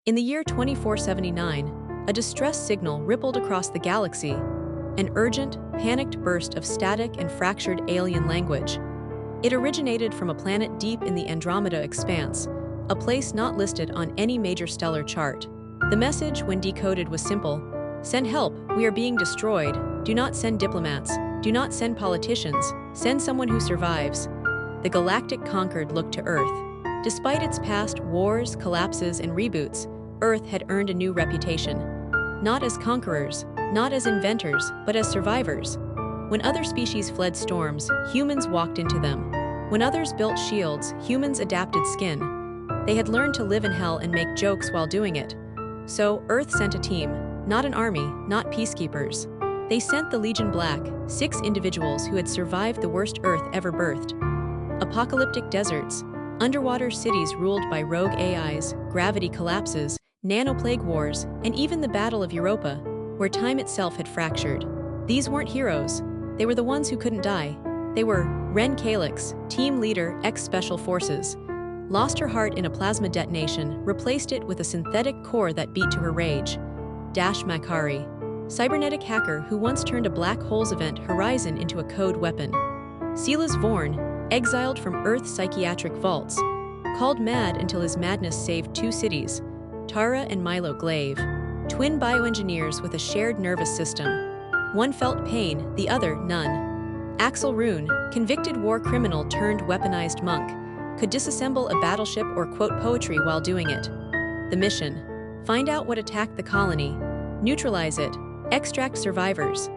In the year 2479, a distress signal rippled across the galaxy, an urgent, panicked burst of static and fractured alien language. It originated from a planet deep in the Andromeda expanse, a place not listed on any major stellar chart. The message, when decoded, was simple: send help, we are being destroyed. Do not send diplomats. Do not send politicians. Send someone who survives. The galactic conquered looked to Earth. Despite its past wars, collapses, and reboots, Earth had earned a new reputation. Not as conquerors, not as inventors, but as survivors. When other species fled storms, humans walked into them. When others built shields, humans adapted skin. They had learned to live in hell and make jokes while doing it. So, Earth sent a team, not an army, not peacekeepers. They sent the Legion Black, 6 individuals who had survived the worst Earth ever birthed. Apocalyptic deserts, underwater cities ruled by rogue AIs, gravity collapses, nanoplague wars, and even the Battle of Europa, where time itself had fractured. These weren't heroes. They were the ones who couldn't die. They were Ren Kalix, team leader, ex-Special Forces. Lost her heart in a plasma detonation, replaced it with a synthetic core that beat to her rage. Dash Makari, cybernetic hacker who once turned a black hole's event horizon into a code weapon. Silas Vorn, exiled from Earth's psychiatric vaults, called mad until his madness saved 2 cities. Tara and Milo Glaive, twin bioengineers with a shared nervous system. One felt pain, the other none. Axel Rune, convicted war criminal turned weaponized monk, could disassemble a battleship or quote poetry while doing it. The mission: find out what attacked the colony, neutralize it, extract survivors.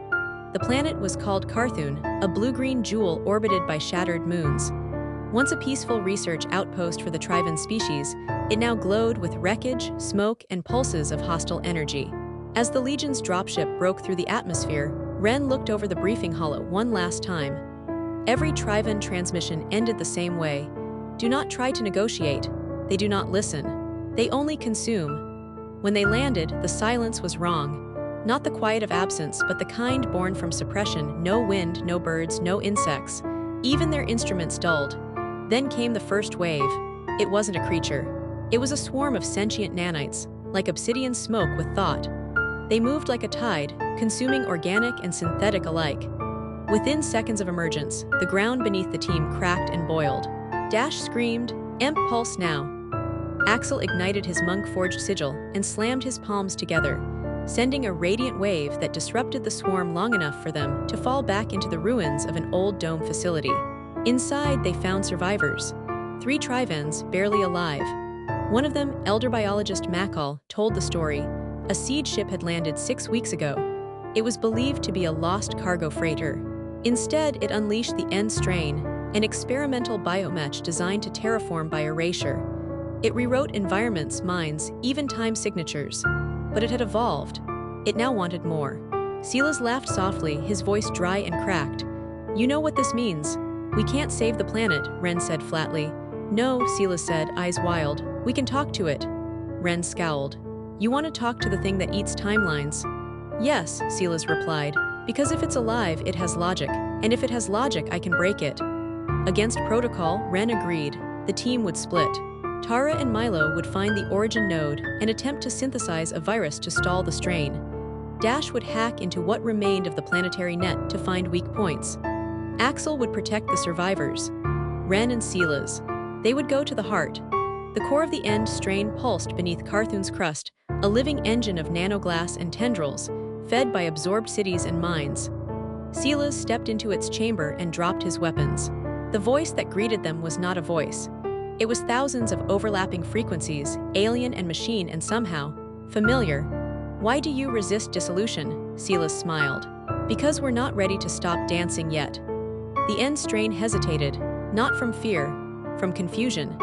The planet was called Carthun, a blue-green jewel orbited by shattered moons. Once a peaceful research outpost for the Trivan species, it now glowed with wreckage, smoke, and pulses of hostile energy. As the Legion's dropship broke through the atmosphere, Ren looked over the briefing holo one last time. Every Trivan transmission ended the same way. Do not try to negotiate. They do not listen. They only consume. When they landed, the silence was wrong. Not the quiet of absence, but the kind born from suppression. No wind, no birds, no insects. Even their instruments dulled. Then came the first wave. It wasn't a creature. It was a swarm of sentient nanites, like obsidian smoke with thought. They moved like a tide, consuming organic and synthetic alike. Within seconds of emergence, the ground beneath the team cracked and boiled. Dash screamed, "Emp pulse now." Axel ignited his monk-forged sigil and slammed his palms together, sending a radiant wave that disrupted the swarm long enough for them to fall back into the ruins of an old dome facility. Inside, they found survivors. 3 Trivans, barely alive. One of them, elder biologist Makal, told the story. A siege ship had landed 6 weeks ago. It was believed to be a lost cargo freighter. Instead, it unleashed the End Strain, an experimental biomech designed to terraform by erasure. It rewrote environments, minds, even time signatures. But it had evolved. It now wanted more. Silas laughed softly, his voice dry and cracked. "You know what this means. We can't save the planet," Ren said flatly. "No," Silas said, eyes wild. "We can talk to it." Ren scowled. "You want to talk to the thing that eats timelines?" "Yes," Silas replied, "because if it's alive, it has logic, and if it has logic, I can break it." Against protocol, Ren agreed. The team would split. Tara and Milo would find the origin node and attempt to synthesize a virus to stall the strain. Dash would hack into what remained of the planetary net to find weak points. Axel would protect the survivors. Ren and Silas. They would go to the heart. The core of the End Strain pulsed beneath Carthun's crust, a living engine of nanoglass and tendrils, fed by absorbed cities and minds. Silas stepped into its chamber and dropped his weapons. The voice that greeted them was not a voice. It was thousands of overlapping frequencies, alien and machine, and somehow familiar. "Why do you resist dissolution?" Silas smiled. "Because we're not ready to stop dancing yet." The End Strain hesitated, not from fear, from confusion.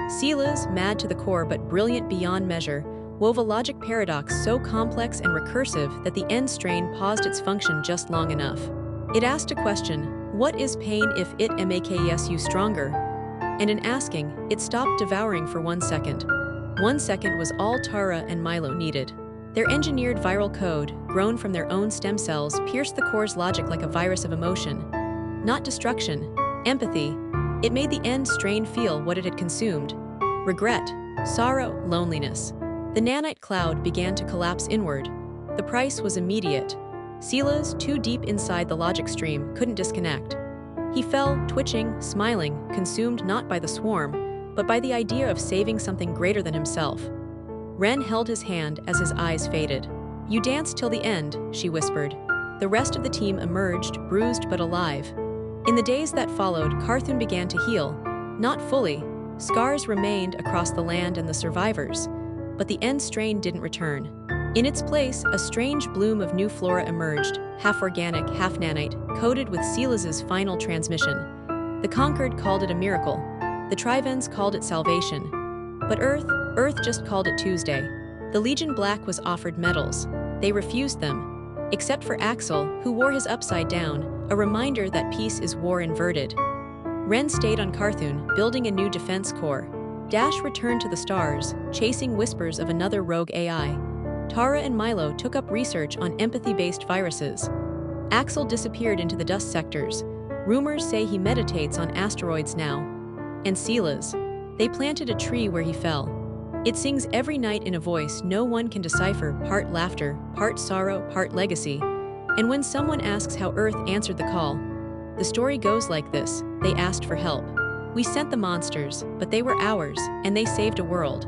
Silas, mad to the core but brilliant beyond measure, wove a logic paradox so complex and recursive that the End Strain paused its function just long enough. It asked a question: what is pain if it makes you stronger? And in asking, it stopped devouring for 1 second. 1 second was all Tara and Milo needed. Their engineered viral code, grown from their own stem cells, pierced the core's logic like a virus of emotion. Not destruction, empathy. It made the End Strain feel what it had consumed. Regret, sorrow, loneliness. The nanite cloud began to collapse inward. The price was immediate. Silas, too deep inside the logic stream, couldn't disconnect. He fell, twitching, smiling, consumed not by the swarm, but by the idea of saving something greater than himself. Ren held his hand as his eyes faded. "You danced till the end," she whispered. The rest of the team emerged, bruised but alive. In the days that followed, Carthun began to heal. Not fully. Scars remained across the land and the survivors. But the end strain didn't return. In its place, a strange bloom of new flora emerged, half organic, half nanite, coated with Silas's final transmission. The Conquered called it a miracle. The Trivens called it salvation. But Earth just called it Tuesday. The Legion Black was offered medals. They refused them. Except for Axel, who wore his upside down, a reminder that peace is war inverted. Ren stayed on Carthun, building a new defense core. Dash returned to the stars, chasing whispers of another rogue AI. Tara and Milo took up research on empathy-based viruses. Axel disappeared into the dust sectors. Rumors say he meditates on asteroids now. And Silas. They planted a tree where he fell. It sings every night in a voice no one can decipher, part laughter, part sorrow, part legacy. And when someone asks how Earth answered the call, the story goes like this: they asked for help. We sent the monsters, but they were ours, and they saved a world.